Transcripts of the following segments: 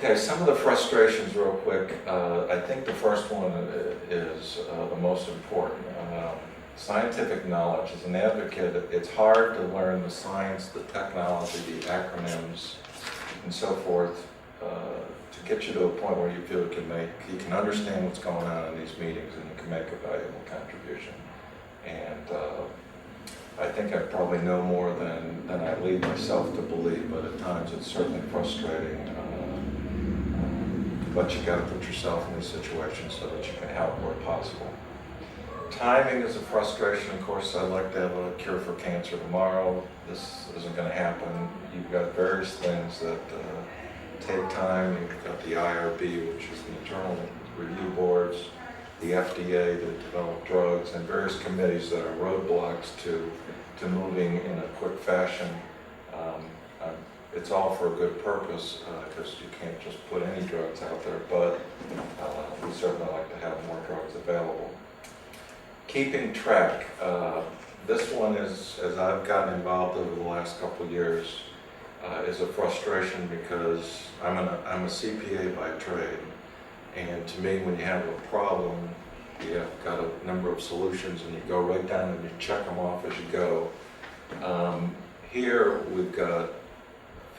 Okay, some of the frustrations real quick. I think the first one is the most important. Scientific knowledge. As an advocate, it's hard to learn the science, the technology, the acronyms, and so forth to get you to a point where you feel you can understand what's going on in these meetings and you can make a valuable contribution. And I think I probably know more than I lead myself to believe, but at times it's certainly frustrating. But you got to put yourself in these situations so that you can help where possible. Timing is a frustration. Of course, I'd like to have a cure for cancer tomorrow. This isn't going to happen. You've got various things that take time. You've got the IRB, which is the Internal Review Boards, the FDA that develop drugs, and various committees that are roadblocks to moving in a quick fashion. It's all for a good purpose because you can't just put any drugs out there, but we certainly like to have more drugs available. Keeping track. This one is, as I've gotten involved over the last couple of years, is a frustration because I'm a CPA by trade, and to me, when you have a problem, you've got a number of solutions, and you go right down and you check them off as you go. Here we've got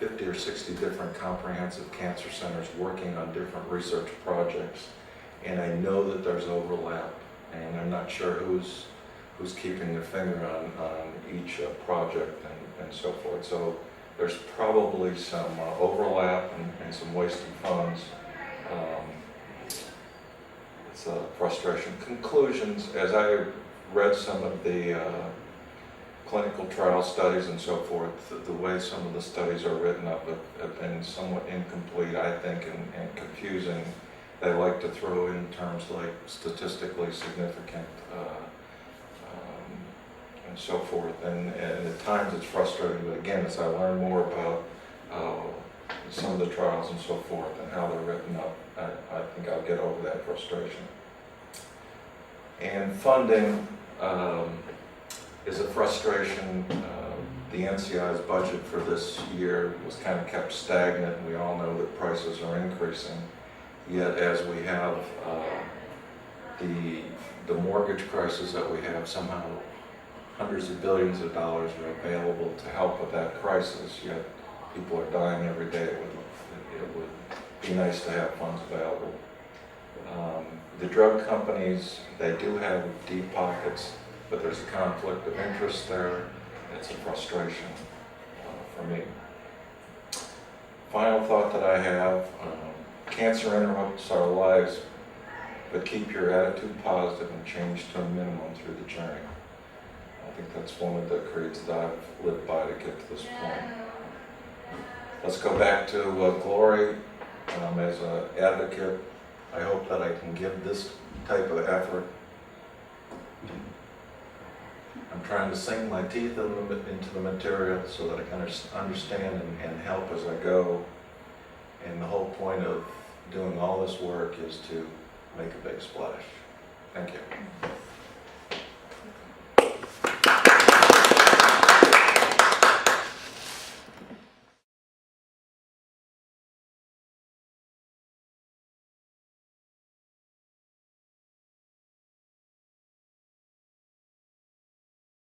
50 or 60 different comprehensive cancer centers working on different research projects, and I know that there's overlap, and I'm not sure who's keeping their finger on each project and so forth. So there's probably some overlap and some wasted funds. It's a frustration. Conclusions, as I read some of the clinical trial studies and so forth, the way some of the studies are written up have been somewhat incomplete, I think, and confusing. They like to throw in terms like statistically significant and so forth. And at times it's frustrating, but again, as I learn more about some of the trials and so forth and how they're written up, I think I'll get over that frustration. And funding is a frustration. The NCI's budget for this year was kind of kept stagnant, and we all know that prices are increasing. Yet as we have the mortgage crisis that we have, somehow hundreds of billions of dollars are available to help with that crisis, yet people are dying every day. It would be nice to have funds available. The drug companies, they do have deep pockets, but there's a conflict of interest there. It's a frustration for me. Final thought that I have, cancer interrupts our lives, but keep your attitude positive and change to a minimum through the journey. I think that's one of the creeds that I've lived by to get to this point. Let's go back to glory. As an advocate, I hope that I can give this type of effort. I'm trying to sink my teeth into the material so that I can understand and help as I go. And the whole point of doing all this work is to make a big splash. Thank you.